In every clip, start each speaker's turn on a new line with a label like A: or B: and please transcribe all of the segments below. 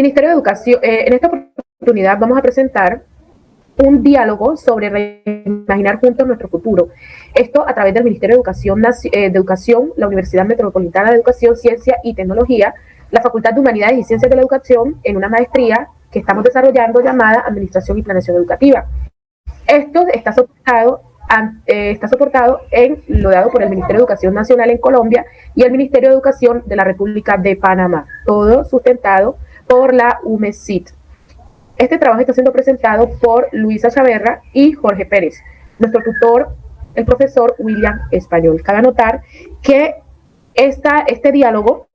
A: Ministerio de Educación, en esta oportunidad vamos a presentar un diálogo sobre reimaginar juntos nuestro futuro. Esto a través del Ministerio de Educación, la Universidad Metropolitana de Educación, Ciencia y Tecnología, la Facultad de Humanidades y Ciencias de la Educación, en una maestría que estamos desarrollando llamada Administración y Planeación Educativa. Esto está soportado en lo dado por el Ministerio de Educación Nacional en Colombia y el Ministerio de Educación de la República de Panamá, todo sustentado por la UMESIT. Este trabajo está siendo presentado por Luisa Chaverra y Jorge Pérez. Nuestro tutor, el profesor William Español. Cabe anotar que este diálogo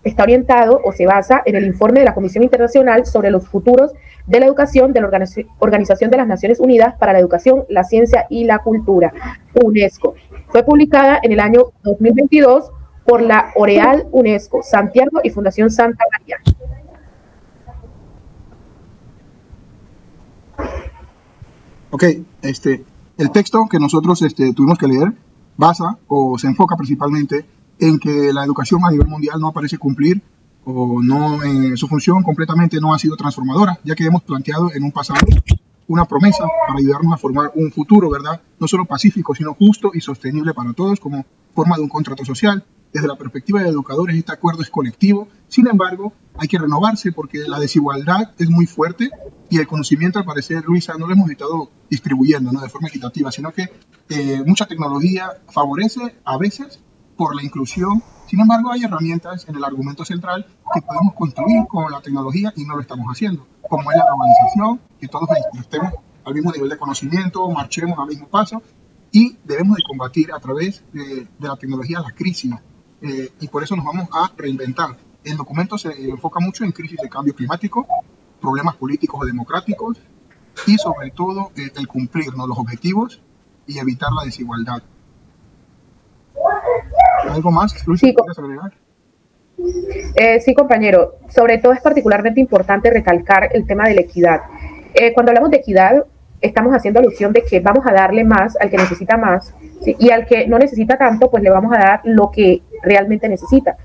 A: está orientado o se basa en el informe de la Comisión Internacional sobre los futuros de la educación de la Organización de las Naciones Unidas para la Educación, la Ciencia y la Cultura, UNESCO. Fue publicada en el año 2022 por la Oreal UNESCO, Santiago y Fundación Santa María.
B: Ok, el texto que nosotros tuvimos que leer basa o se enfoca principalmente en que la educación a nivel mundial no parece cumplir o no, su función completamente no ha sido transformadora, ya que hemos planteado en un pasado una promesa para ayudarnos a formar un futuro, ¿verdad? No solo pacífico, sino justo y sostenible para todos como forma de un contrato social. Desde la perspectiva de educadores, este acuerdo es colectivo. Sin embargo, hay que renovarse porque la desigualdad es muy fuerte y el conocimiento, al parecer, Luisa, no lo hemos estado distribuyendo, ¿no?, de forma equitativa, sino que mucha tecnología favorece a veces por la inclusión. Sin embargo, hay herramientas en el argumento central que podemos construir con la tecnología y no lo estamos haciendo, como es la globalización, que todos estemos al mismo nivel de conocimiento, marchemos al mismo paso, y debemos de combatir a través de la tecnología la crisis, y por eso nos vamos a reinventar. El documento se enfoca mucho en crisis de cambio climático, problemas políticos o democráticos, y sobre todo el cumplir, ¿no?, los objetivos y evitar la desigualdad. ¿Algo más, Luis,
A: sí,
B: quieres agregar?
A: Sí, compañero. Sobre todo es particularmente importante recalcar el tema de la equidad. Cuando hablamos de equidad, estamos haciendo alusión de que vamos a darle más al que necesita más, ¿sí?, y al que no necesita tanto, pues le vamos a dar lo que realmente necesita.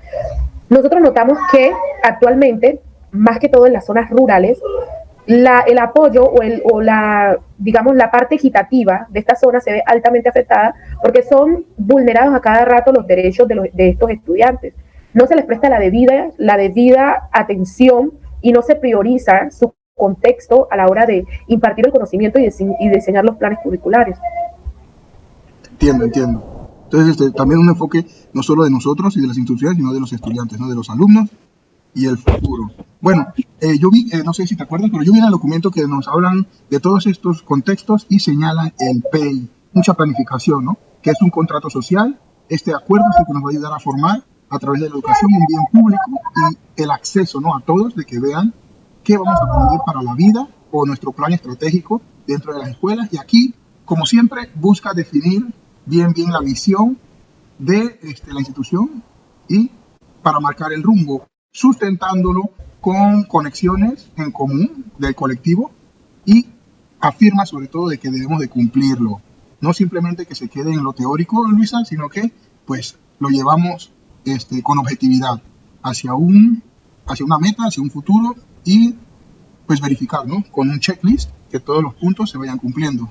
A: Nosotros notamos que actualmente, más que todo en las zonas rurales, el apoyo digamos, la parte equitativa de esta zona se ve altamente afectada porque son vulnerados a cada rato los derechos de estos estudiantes. No se les presta la debida atención y no se prioriza su contexto a la hora de impartir el conocimiento y diseñar los planes curriculares.
B: Entiendo. Entonces, también un enfoque no solo de nosotros y de las instituciones, sino de los estudiantes, ¿no?, de los alumnos y el futuro. Bueno, yo vi, no sé si te acuerdas, pero yo vi en el documento que nos hablan de todos estos contextos y señalan el PEI, mucha planificación, ¿no?, que es un contrato social. Este acuerdo es el que nos va a ayudar a formar a través de la educación un bien público y el acceso, ¿no?, a todos, de que vean qué vamos a aprender para la vida o nuestro plan estratégico dentro de las escuelas. Y aquí, como siempre, busca definir bien la visión de la institución y para marcar el rumbo, sustentándolo con conexiones en común del colectivo, y afirma sobre todo de que debemos de cumplirlo. No simplemente que se quede en lo teórico, Luisa, sino que pues lo llevamos con objetividad hacia una meta, hacia un futuro, y pues verificar, ¿no?, con un checklist que todos los puntos se vayan cumpliendo.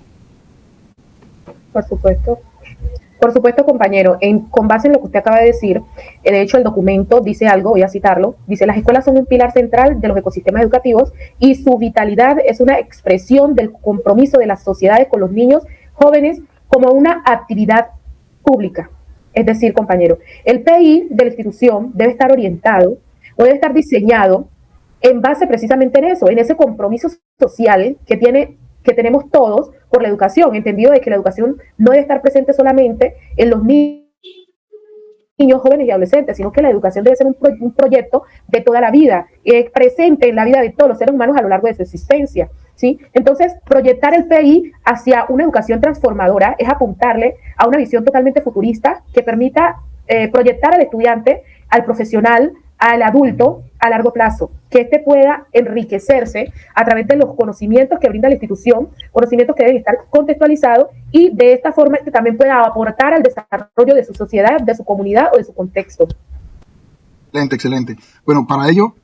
A: Por supuesto, compañero. Con base en lo que usted acaba de decir, de hecho el documento dice algo, voy a citarlo, dice: las escuelas son un pilar central de los ecosistemas educativos y su vitalidad es una expresión del compromiso de las sociedades con los niños, jóvenes, como una actividad pública. Es decir, compañero, el PI de la institución debe estar orientado o debe estar diseñado en base precisamente en eso, en ese compromiso social que tenemos todos por la educación, entendido de que la educación no debe estar presente solamente en los niños, jóvenes y adolescentes, sino que la educación debe ser un proyecto de toda la vida, presente en la vida de todos los seres humanos a lo largo de su existencia, ¿sí? Entonces, proyectar el PI hacia una educación transformadora es apuntarle a una visión totalmente futurista que permita proyectar al estudiante, al profesional, al adulto a largo plazo, que éste pueda enriquecerse a través de los conocimientos que brinda la institución, conocimientos que deben estar contextualizados, y de esta forma este también pueda aportar al desarrollo de su sociedad, de su comunidad o de su contexto.
B: Excelente. Bueno, para ello,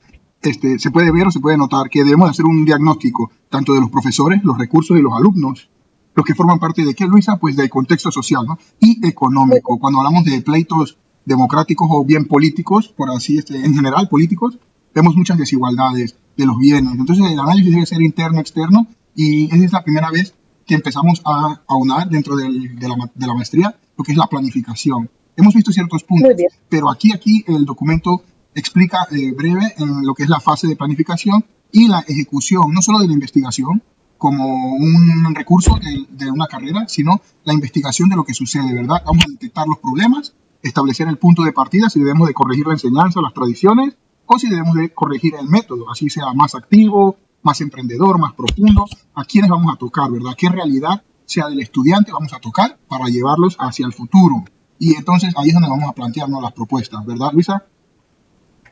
B: se puede ver o se puede notar que debemos hacer un diagnóstico tanto de los profesores, los recursos y los alumnos, los que forman parte de qué, Luisa, pues del contexto social, ¿no? Y económico. Cuando hablamos de pleitos democráticos o bien políticos, por así, en general políticos, vemos muchas desigualdades de los bienes. Entonces el análisis debe ser interno, externo, y esa es la primera vez que empezamos a aunar dentro de la maestría lo que es la planificación. Hemos visto ciertos puntos, pero aquí el documento explica breve en lo que es la fase de planificación y la ejecución, no solo de la investigación como un recurso de una carrera, sino la investigación de lo que sucede, ¿verdad? Vamos a detectar los problemas, establecer el punto de partida, si debemos de corregir la enseñanza, las tradiciones, o si debemos de corregir el método, así sea más activo, más emprendedor, más profundo, a quiénes vamos a tocar, ¿verdad? ¿Qué realidad, sea del estudiante, vamos a tocar para llevarlos hacia el futuro? Y entonces ahí es donde vamos a plantearnos las propuestas, ¿verdad, Luisa?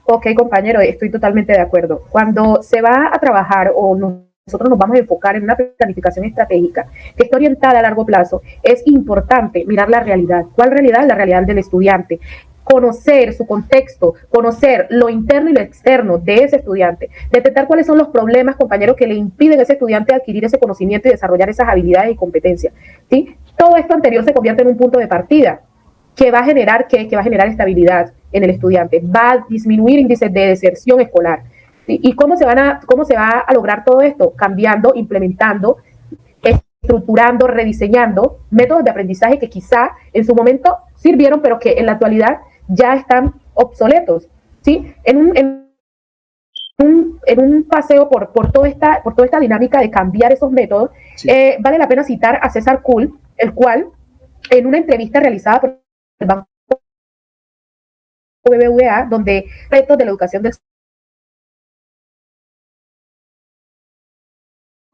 A: Ok, compañero, estoy totalmente de acuerdo. Cuando se va a trabajar o nosotros nos vamos a enfocar en una planificación estratégica que esté orientada a largo plazo, es importante mirar la realidad. ¿Cuál realidad? La realidad del estudiante. Conocer su contexto, conocer lo interno y lo externo de ese estudiante, detectar cuáles son los problemas, compañeros, que le impiden a ese estudiante adquirir ese conocimiento y desarrollar esas habilidades y competencias, ¿sí? Todo esto anterior se convierte en un punto de partida que va a generar ¿qué? Que va a generar estabilidad en el estudiante, va a disminuir índices de deserción escolar. ¿Sí? ¿Y cómo se va a lograr todo esto? Cambiando, implementando, estructurando, rediseñando métodos de aprendizaje que quizá en su momento sirvieron, pero que en la actualidad ya están obsoletos. ¿Sí? En un paseo por toda esta dinámica de cambiar esos métodos, sí. Vale la pena citar a César Kuhl, el cual en una entrevista realizada por el Banco BBVA, donde retos de la educación del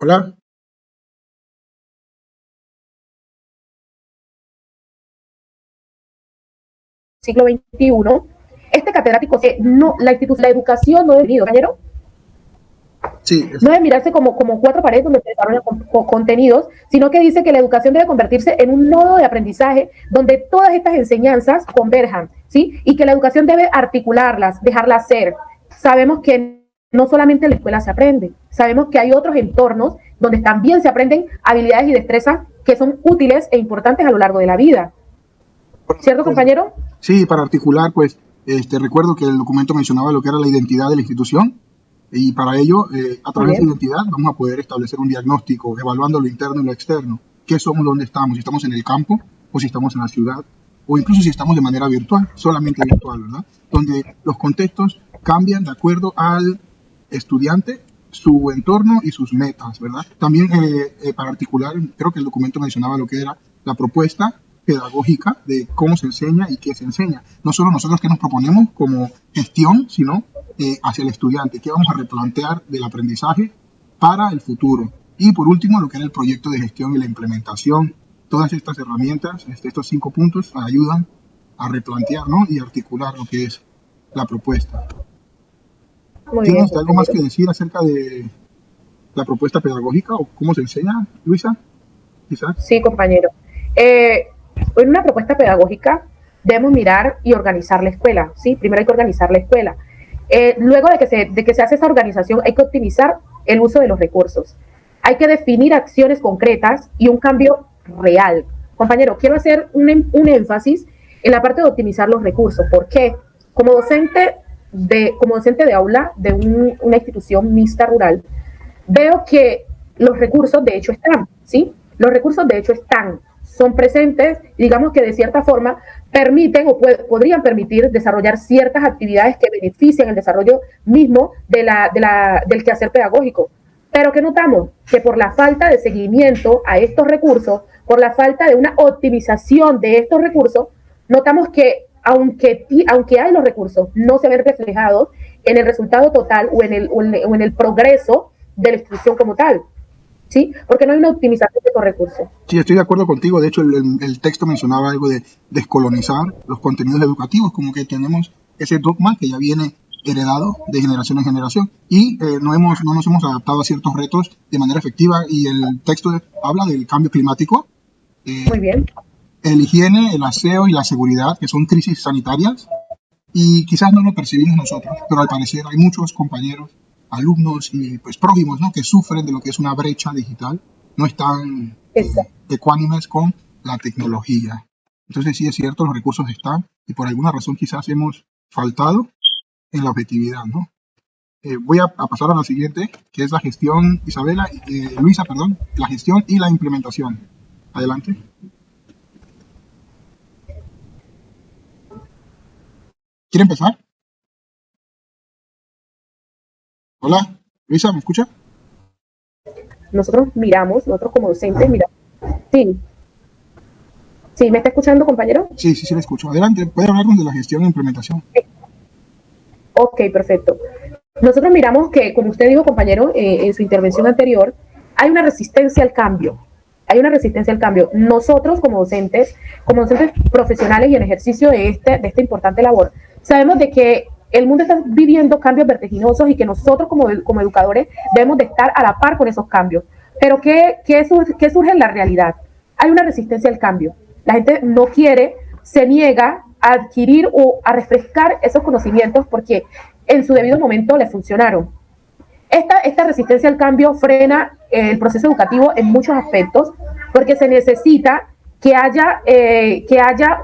B: Hola.
A: siglo XXI, este catedrático, la educación no debe venir, compañero.
B: Sí,
A: no debe mirarse como cuatro paredes donde se desarrollan contenidos, sino que dice que la educación debe convertirse en un nodo de aprendizaje donde todas estas enseñanzas converjan, ¿sí? Y que la educación debe articularlas, dejarlas ser. Sabemos que no solamente en la escuela se aprende, sabemos que hay otros entornos donde también se aprenden habilidades y destrezas que son útiles e importantes a lo largo de la vida. ¿Cierto, compañero?
B: Sí, para articular, pues, recuerdo que el documento mencionaba lo que era la identidad de la institución. Y para ello, a través de esa identidad, vamos a poder establecer un diagnóstico, evaluando lo interno y lo externo. ¿Qué somos? ¿Dónde estamos? Si estamos en el campo, o si estamos en la ciudad, o incluso si estamos de manera virtual, solamente virtual, ¿verdad? Donde los contextos cambian de acuerdo al estudiante, su entorno y sus metas, ¿verdad? También para articular, creo que el documento mencionaba lo que era la propuesta pedagógica de cómo se enseña y qué se enseña. No solo nosotros que nos proponemos como gestión, sino hacia el estudiante, qué vamos a replantear del aprendizaje para el futuro. Y por último, lo que era el proyecto de gestión y la implementación. Todas estas herramientas, estos 5 puntos, ayudan a replantear, ¿no? Y articular lo que es la propuesta. ¿Tienes algo más que decir acerca de la propuesta pedagógica o cómo se enseña, Luisa? ¿Quizás?
A: Sí, compañero. En una propuesta pedagógica debemos mirar y organizar la escuela, ¿sí? Primero hay que organizar la escuela. Luego de que se hace esa organización, hay que optimizar el uso de los recursos. Hay que definir acciones concretas y un cambio real. Compañero, quiero hacer un énfasis en la parte de optimizar los recursos. ¿Por qué? Como docente de aula de una institución mixta rural, veo que los recursos de hecho están, ¿sí? Los recursos de hecho están, son presentes y digamos que de cierta forma permiten o podrían permitir desarrollar ciertas actividades que benefician el desarrollo mismo del quehacer pedagógico. Pero ¿qué notamos? Que por la falta de seguimiento a estos recursos, por la falta de una optimización de estos recursos, notamos que aunque hay los recursos, no se ven reflejados en el resultado total o en el progreso de la institución como tal. ¿Sí? Porque no hay una optimización de estos recursos.
B: Sí, estoy de acuerdo contigo. De hecho, el texto mencionaba algo de descolonizar los contenidos educativos, como que tenemos ese dogma que ya viene heredado de generación en generación y no nos hemos adaptado a ciertos retos de manera efectiva, y el texto habla del cambio climático.
A: Muy bien.
B: El higiene, el aseo y la seguridad, que son crisis sanitarias y quizás no lo percibimos nosotros, pero al parecer hay muchos compañeros, alumnos y pues prójimos, ¿no? Que sufren de lo que es una brecha digital, no están ecuánimes con la tecnología. Entonces sí es cierto, los recursos están y por alguna razón quizás hemos faltado en la objetividad, ¿no? Voy a pasar a la siguiente, que es la gestión, Luisa, perdón, la gestión y la implementación. Adelante. ¿Quiere empezar? Hola, Luisa, ¿me escucha?
A: Nosotros como docentes miramos. Sí. Sí, ¿me está escuchando, compañero?
B: Sí, le escucho. Adelante, puede hablarnos de la gestión e implementación.
A: Ok, perfecto. Nosotros miramos que, como usted dijo, compañero, en su intervención anterior, hay una resistencia al cambio. Hay una resistencia al cambio. Nosotros, como docentes profesionales y en ejercicio de esta importante labor, sabemos de que el mundo está viviendo cambios vertiginosos y que nosotros, como educadores, debemos de estar a la par con esos cambios. Pero ¿qué surge en la realidad? Hay una resistencia al cambio. La gente no quiere, se niega a adquirir o a refrescar esos conocimientos porque en su debido momento le funcionaron. Esta resistencia al cambio frena el proceso educativo en muchos aspectos porque se necesita que haya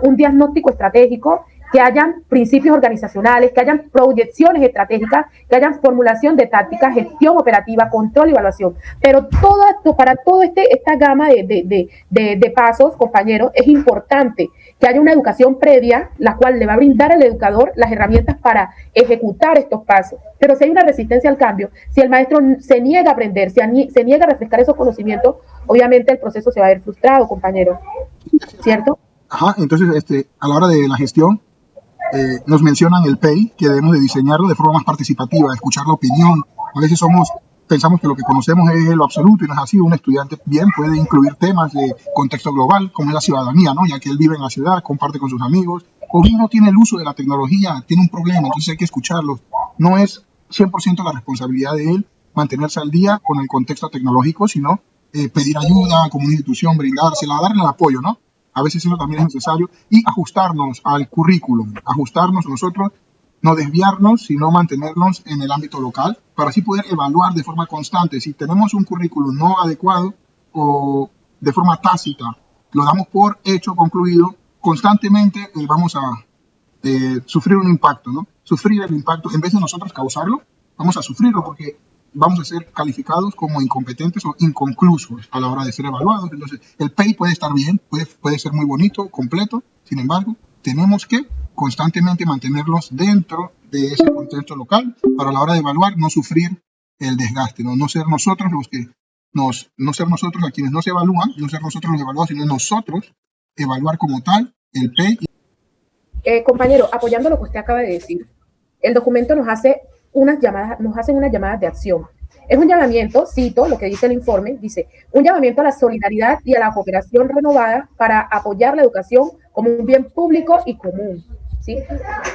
A: un diagnóstico estratégico, que hayan principios organizacionales, que hayan proyecciones estratégicas, que hayan formulación de tácticas, gestión operativa, control y evaluación. Pero para toda esta gama de pasos, compañeros, es importante que haya una educación previa, la cual le va a brindar al educador las herramientas para ejecutar estos pasos. Pero si hay una resistencia al cambio, si el maestro se niega a aprender, se niega a refrescar esos conocimientos, obviamente el proceso se va a ver frustrado, compañero. ¿Cierto?
B: Ajá, entonces a la hora de la gestión, nos mencionan el PEI, que debemos de diseñarlo de forma más participativa, escuchar la opinión. A veces pensamos que lo que conocemos es lo absoluto y no es así. Un estudiante bien puede incluir temas de contexto global, como es la ciudadanía, ¿no? Ya que él vive en la ciudad, comparte con sus amigos, o bien no tiene el uso de la tecnología, tiene un problema, entonces hay que escucharlo. No es 100% la responsabilidad de él mantenerse al día con el contexto tecnológico, sino pedir ayuda como una institución, brindársela, darle el apoyo, ¿no? A veces eso también es necesario, y ajustarnos al currículum, ajustarnos nosotros, no desviarnos, sino mantenernos en el ámbito local, para así poder evaluar de forma constante. Si tenemos un currículum no adecuado o de forma tácita, lo damos por hecho, concluido, constantemente vamos a sufrir un impacto, ¿no? Sufrir el impacto, en vez de nosotros causarlo, vamos a sufrirlo porque vamos a ser calificados como incompetentes o inconclusos a la hora de ser evaluados. Entonces, el PEI puede estar bien, puede ser muy bonito, completo, sin embargo, tenemos que constantemente mantenerlos dentro de ese contexto local para a la hora de evaluar no sufrir el desgaste, no ser nosotros no ser nosotros a quienes no se evalúan, no ser nosotros los evaluados, sino nosotros evaluar como tal el PEI.
A: Compañero, apoyando lo que usted acaba de decir, el documento nos hacen unas llamadas de acción. Es un llamamiento, cito lo que dice el informe, dice, un llamamiento a la solidaridad y a la cooperación renovada para apoyar la educación como un bien público y común. ¿Sí?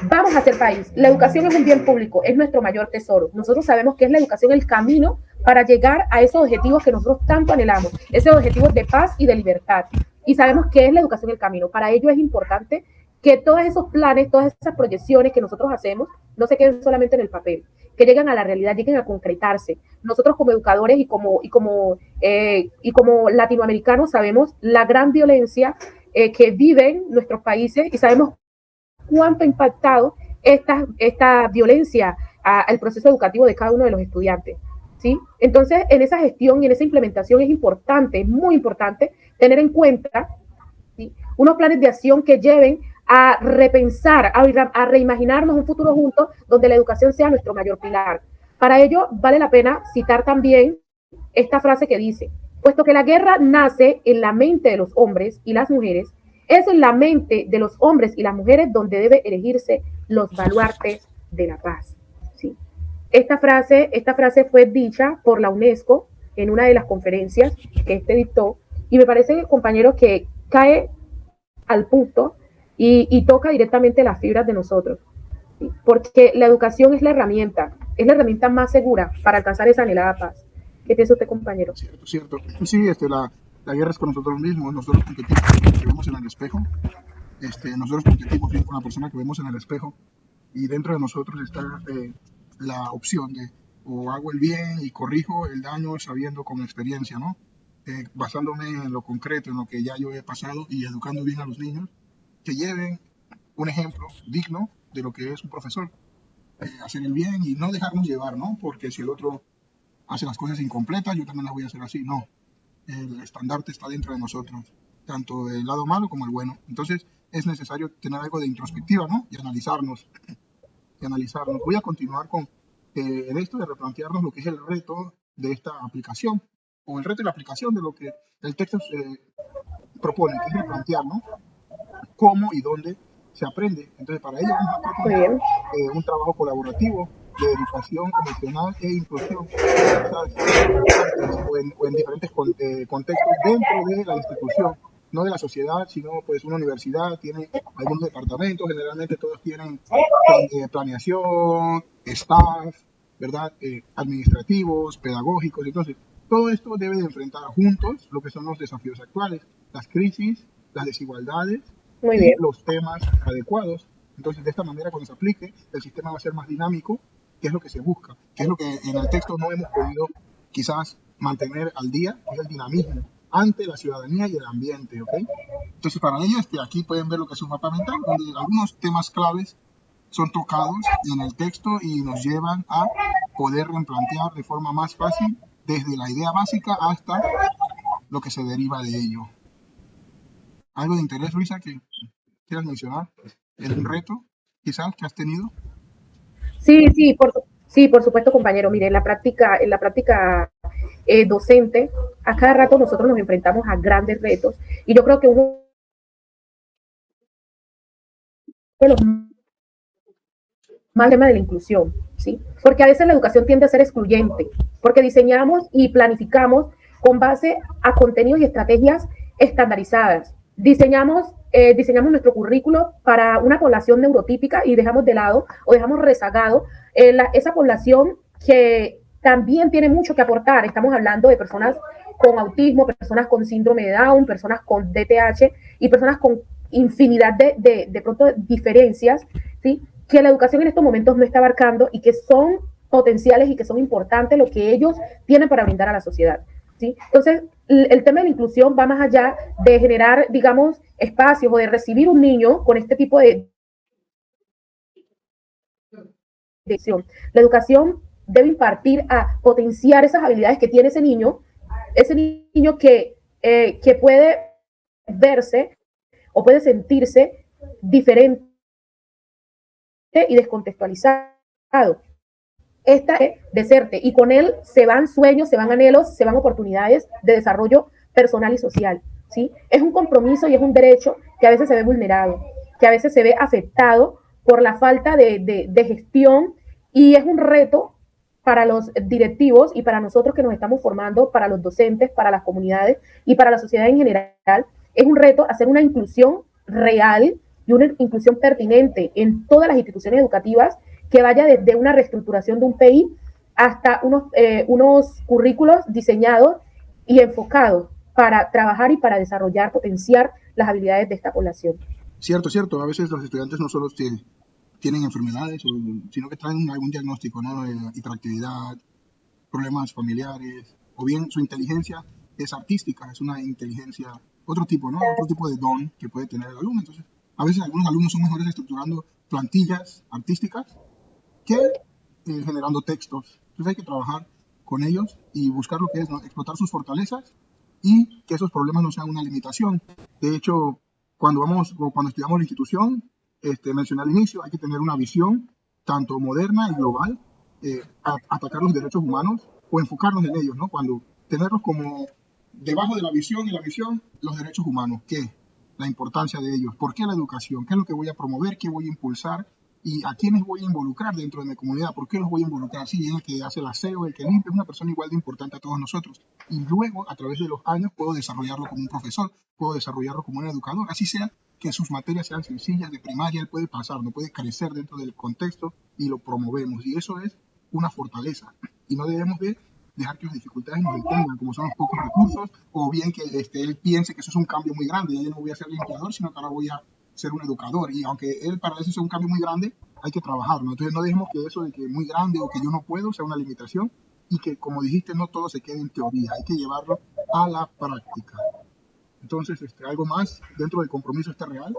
A: Vamos a hacer país. La educación es un bien público, es nuestro mayor tesoro. Nosotros sabemos que es la educación el camino para llegar a esos objetivos que nosotros tanto anhelamos, esos objetivos de paz y de libertad. Y sabemos que es la educación el camino. Para ello es importante que todos esos planes, todas esas proyecciones que nosotros hacemos, no se queden solamente en el papel, que lleguen a la realidad, lleguen a concretarse. Nosotros como educadores y como latinoamericanos sabemos la gran violencia que viven nuestros países y sabemos cuánto ha impactado esta violencia al proceso educativo de cada uno de los estudiantes. ¿Sí? Entonces, en esa gestión y en esa implementación es importante, muy importante, tener en cuenta, ¿sí?, unos planes de acción que lleven a repensar, a reimaginarnos un futuro juntos donde la educación sea nuestro mayor pilar. Para ello, vale la pena citar también esta frase que dice, puesto que la guerra nace en la mente de los hombres y las mujeres, es en la mente de los hombres y las mujeres donde debe erigirse los baluartes de la paz. ¿Sí? Esta frase fue dicha por la UNESCO en una de las conferencias que dictó y me parece, compañeros, que cae al punto y toca directamente las fibras de nosotros. ¿Sí? Porque la educación es la herramienta más segura para alcanzar esa anhelada paz. ¿Qué piensa usted, compañero?
B: Cierto. Sí, la guerra es con nosotros mismos, nosotros competimos con lo que vemos en el espejo, nosotros competimos bien con la persona que vemos en el espejo, y dentro de nosotros está la opción de o hago el bien y corrijo el daño sabiendo con experiencia, ¿no? Basándome en lo concreto, en lo que ya yo he pasado y educando bien a los niños, que lleven un ejemplo digno de lo que es un profesor, hacer el bien y no dejarnos llevar, ¿no? Porque si el otro hace las cosas incompletas, yo también las voy a hacer así, no. El estandarte está dentro de nosotros, tanto el lado malo como el bueno. Entonces es necesario tener algo de introspectiva, ¿no? Y analizarnos, y analizarnos. Voy a continuar con en esto de replantearnos lo que es el reto de esta aplicación, o el reto de la aplicación de lo que el texto propone, que es replantear, ¿no? Cómo y dónde se aprende. Entonces, para ello vamos a
A: Muy
B: proponer
A: bien,
B: un trabajo colaborativo de educación emocional e inclusión, quizás antes o en diferentes contextos dentro de la institución, no de la sociedad, sino pues una universidad tiene algunos departamentos, generalmente todos tienen planeación, staff, ¿verdad? Administrativos, pedagógicos, entonces todo esto debe de enfrentar juntos lo que son los desafíos actuales, las crisis, las desigualdades
A: muy
B: y
A: bien.
B: los temas adecuados. Entonces, de esta manera, cuando se aplique, el sistema va a ser más dinámico, que es lo que se busca, que es lo que en el texto no hemos podido quizás mantener al día, que es el dinamismo ante la ciudadanía y el ambiente, ¿ok? Entonces, para ello, aquí pueden ver lo que es un mapa mental, donde algunos temas claves son tocados en el texto y nos llevan a poder replantear de forma más fácil desde la idea básica hasta lo que se deriva de ello. ¿Algo de interés, Luisa, que quieras mencionar? ¿Es un reto, quizás, que has tenido?
A: Sí, por supuesto, compañero. Mire, en la práctica docente, a cada rato nosotros nos enfrentamos a grandes retos y yo creo que uno de los más tema de la inclusión, ¿sí? Porque a veces la educación tiende a ser excluyente, porque diseñamos y planificamos con base a contenidos y estrategias estandarizadas. Diseñamos nuestro currículo para una población neurotípica y dejamos de lado o dejamos rezagado esa población que también tiene mucho que aportar. Estamos hablando de personas con autismo, personas con síndrome de Down, personas con DTH y personas con infinidad de pronto diferencias, ¿sí? Que la educación en estos momentos no está abarcando y que son potenciales y que son importantes lo que ellos tienen para brindar a la sociedad. ¿Sí? Entonces, el tema de la inclusión va más allá de generar, digamos, espacios o de recibir un niño con este tipo de acción. La educación debe impartir a potenciar esas habilidades que tiene ese niño que puede verse o puede sentirse diferente y descontextualizado. Esta es deserte y con él se van sueños, se van anhelos, se van oportunidades de desarrollo personal y social. ¿Sí? Es un compromiso y es un derecho que a veces se ve vulnerado, que a veces se ve afectado por la falta de gestión y es un reto para los directivos y para nosotros que nos estamos formando, para los docentes, para las comunidades y para la sociedad en general. Es un reto hacer una inclusión real y una inclusión pertinente en todas las instituciones educativas que vaya desde una reestructuración de un PI hasta unos currículos diseñados y enfocados para trabajar y para desarrollar, potenciar las habilidades de esta población.
B: Cierto, cierto. A veces los estudiantes no solo tienen enfermedades, sino que traen algún diagnóstico, ¿no? Hiperactividad, problemas familiares, o bien su inteligencia es artística, es una inteligencia, otro tipo, ¿no? Otro tipo de don que puede tener el alumno. Entonces, a veces algunos alumnos son mejores estructurando plantillas artísticas que generando textos. Entonces hay que trabajar con ellos y buscar lo que es, ¿no? Explotar sus fortalezas y que esos problemas no sean una limitación. De hecho, cuando estudiamos la institución, mencioné al inicio, hay que tener una visión tanto moderna y global, atacar los derechos humanos o enfocarnos en ellos, ¿no? Cuando tenerlos como debajo de la visión y la visión, los derechos humanos, ¿qué? La importancia de ellos, ¿por qué la educación? ¿Qué es lo que voy a promover? ¿Qué voy a impulsar? ¿Y a quiénes voy a involucrar dentro de mi comunidad? ¿Por qué los voy a involucrar? Sí, el que hace el aseo, el que limpia, es una persona igual de importante a todos nosotros. Y luego, a través de los años, puedo desarrollarlo como un profesor, puedo desarrollarlo como un educador, así sea que sus materias sean sencillas, de primaria, él puede pasar, no puede crecer dentro del contexto y lo promovemos. Y eso es una fortaleza. Y no debemos de dejar que las dificultades nos detengan, como son los pocos recursos, o bien que él piense que eso es un cambio muy grande, ya yo no voy a ser limpiador, sino que ahora voy a ser un educador. Y aunque él para eso es un cambio muy grande, hay que trabajarlo. Entonces no dejemos que eso de que es muy grande o que yo no puedo sea una limitación y que, como dijiste, no todo se quede en teoría, hay que llevarlo a la práctica. Entonces, algo más dentro del compromiso real.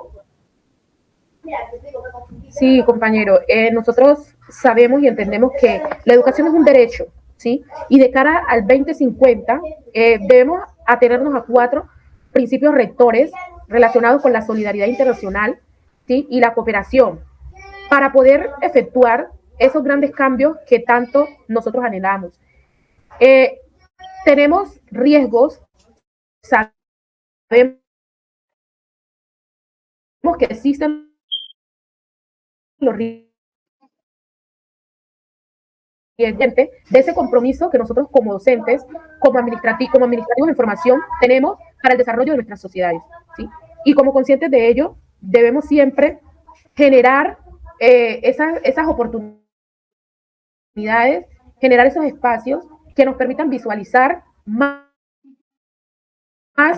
A: Sí, compañero, nosotros sabemos y entendemos que la educación es un derecho, ¿sí? Y de cara al 2050 debemos atenernos a 4 principios rectores relacionados con la solidaridad internacional, ¿sí? Y la cooperación para poder efectuar esos grandes cambios que tanto nosotros anhelamos. Eh, Tenemos riesgos, sabemos que existen los riesgos de ese compromiso que nosotros como docentes, como administrativos de información, tenemos para el desarrollo de nuestras sociedades, ¿sí? Y como conscientes de ello, debemos siempre generar esas oportunidades, generar esos espacios que nos permitan visualizar más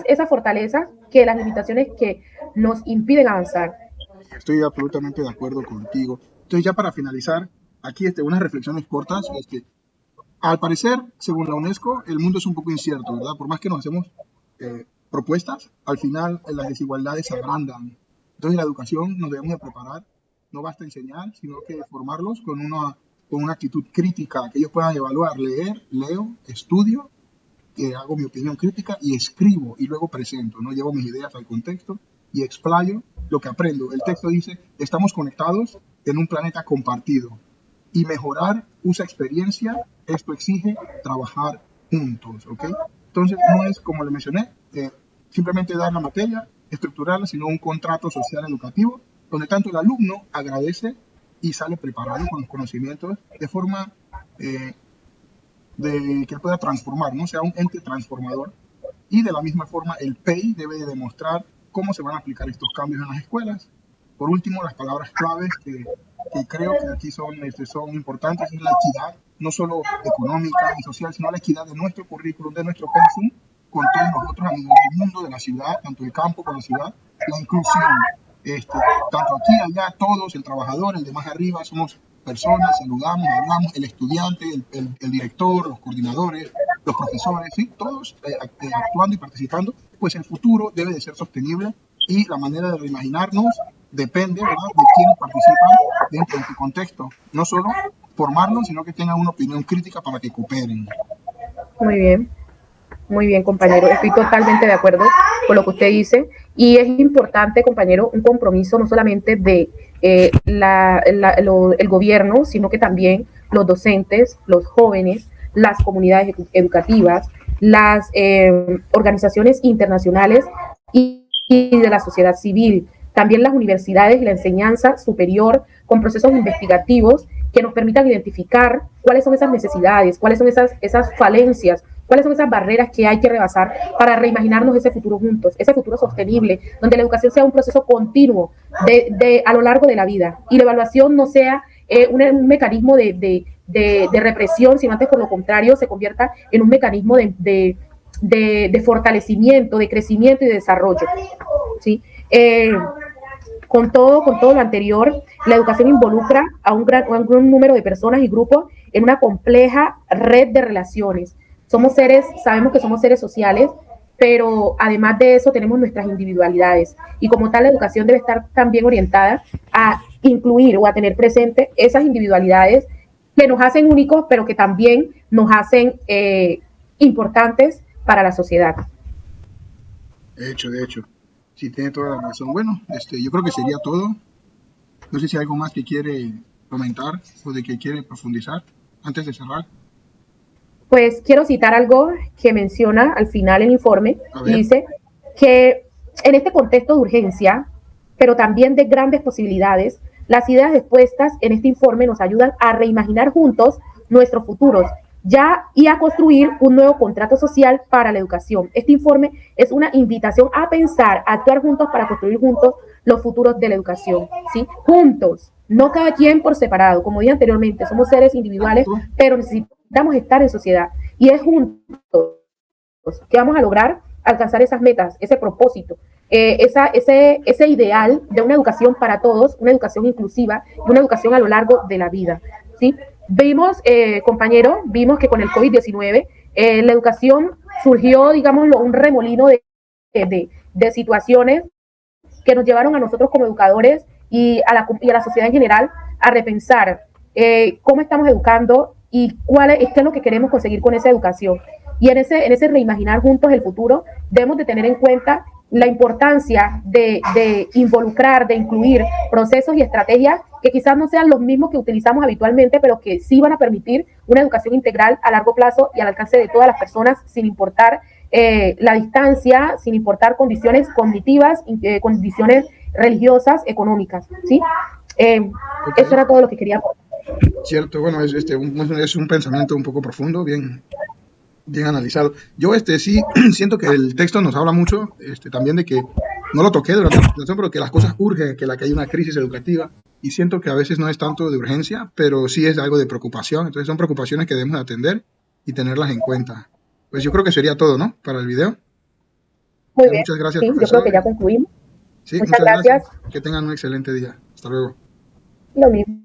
A: esas fortalezas que las limitaciones que nos impiden avanzar.
B: Estoy absolutamente de acuerdo contigo. Entonces, ya para finalizar, aquí unas reflexiones cortas. Al parecer, según la UNESCO, el mundo es un poco incierto, ¿verdad? Por más que nos hacemos propuestas, al final las desigualdades se agrandan. Entonces, la educación nos debemos de preparar. No basta enseñar, sino que formarlos con una actitud crítica, que ellos puedan evaluar, leo, estudio, hago mi opinión crítica y escribo y luego presento, ¿no? Llevo mis ideas al contexto y explayo lo que aprendo. El texto dice, estamos conectados en un planeta compartido y mejorar usa experiencia, esto exige trabajar juntos, ¿ok? Entonces, no es, como le mencioné, simplemente dar la materia, estructurarla, sino un contrato social educativo, donde tanto el alumno agradece y sale preparado con los conocimientos de forma de que pueda transformar, ¿no? Sea un ente transformador. Y de la misma forma, el PEI debe de demostrar cómo se van a aplicar estos cambios en las escuelas. Por último, las palabras claves que creo que aquí son importantes es la equidad, no solo económica y social, sino la equidad de nuestro currículum, de nuestro pensum, con todos los otros a nivel del mundo, de la ciudad, tanto el campo como la ciudad, la inclusión, tanto aquí, allá, todos, el trabajador, el de más arriba, somos personas, saludamos, hablamos, el estudiante, el director, los coordinadores, los profesores, ¿sí? Todos actuando y participando, pues el futuro debe de ser sostenible y la manera de reimaginarnos depende, ¿verdad?, de quienes participan dentro de este contexto. No solo formarlos, sino que tengan una opinión crítica para que cooperen.
A: Muy bien, compañero. Estoy totalmente de acuerdo con lo que usted dice. Y es importante, compañero, un compromiso no solamente de el gobierno, sino que también los docentes, los jóvenes, las comunidades educativas, las organizaciones internacionales y de la sociedad civil. También las universidades y la enseñanza superior con procesos investigativos que nos permitan identificar cuáles son esas necesidades, cuáles son esas falencias, cuáles son esas barreras que hay que rebasar para reimaginarnos ese futuro juntos, ese futuro sostenible, donde la educación sea un proceso continuo a lo largo de la vida y la evaluación no sea un mecanismo de represión, sino antes por lo contrario se convierta en un mecanismo de fortalecimiento, de crecimiento y de desarrollo, ¿sí? Con todo lo anterior, la educación involucra a un gran número de personas y grupos en una compleja red de relaciones. Sabemos que somos seres sociales, pero además de eso tenemos nuestras individualidades y como tal la educación debe estar también orientada a incluir o a tener presente esas individualidades que nos hacen únicos, pero que también nos hacen importantes para la sociedad.
B: De hecho. Sí, tiene toda la razón. Bueno, yo creo que sería todo. No sé si hay algo más que quiere comentar o de que quiere profundizar antes de cerrar.
A: Pues quiero citar algo que menciona al final el informe y dice que en este contexto de urgencia, pero también de grandes posibilidades, las ideas expuestas en este informe nos ayudan a reimaginar juntos nuestros futuros y a construir un nuevo contrato social para la educación. Este informe es una invitación a pensar, a actuar juntos para construir juntos los futuros de la educación, ¿sí? Juntos, no cada quien por separado. Como dije anteriormente, somos seres individuales, pero necesitamos estar en sociedad. Y es juntos que vamos a lograr alcanzar esas metas, ese propósito ese ideal de una educación para todos, una educación inclusiva y una educación a lo largo de la vida. ¿Sí? Vimos, compañero, vimos que con el COVID-19 la educación surgió, digámoslo, un remolino de situaciones que nos llevaron a nosotros como educadores y a la sociedad en general a repensar cómo estamos educando y qué es lo que queremos conseguir con esa educación. Y en ese reimaginar juntos el futuro, debemos de tener en cuenta la importancia de involucrar, de incluir procesos y estrategias que quizás no sean los mismos que utilizamos habitualmente, pero que sí van a permitir una educación integral a largo plazo y al alcance de todas las personas, sin importar la distancia, sin importar condiciones cognitivas, condiciones religiosas, económicas, ¿sí?
B: Ok,
A: Eso era todo lo que quería aportar.
B: cierto, bueno, es un pensamiento un poco profundo, bien analizado. Yo sí siento que el texto nos habla mucho también de que no lo toqué durante la presentación, pero que las cosas urgen, que hay una crisis educativa y siento que a veces no es tanto de urgencia, pero sí es algo de preocupación. Entonces son preocupaciones que debemos de atender y tenerlas en cuenta. Pues yo creo que sería todo, ¿no? Para el video.
A: Muy bien,
B: Muchas gracias,
A: sí, yo creo
B: profesor.
A: que ya concluimos.
B: Sí,
A: Muchas
B: muchas gracias.
A: gracias.
B: Que tengan un excelente día. Hasta luego.
A: Lo mismo.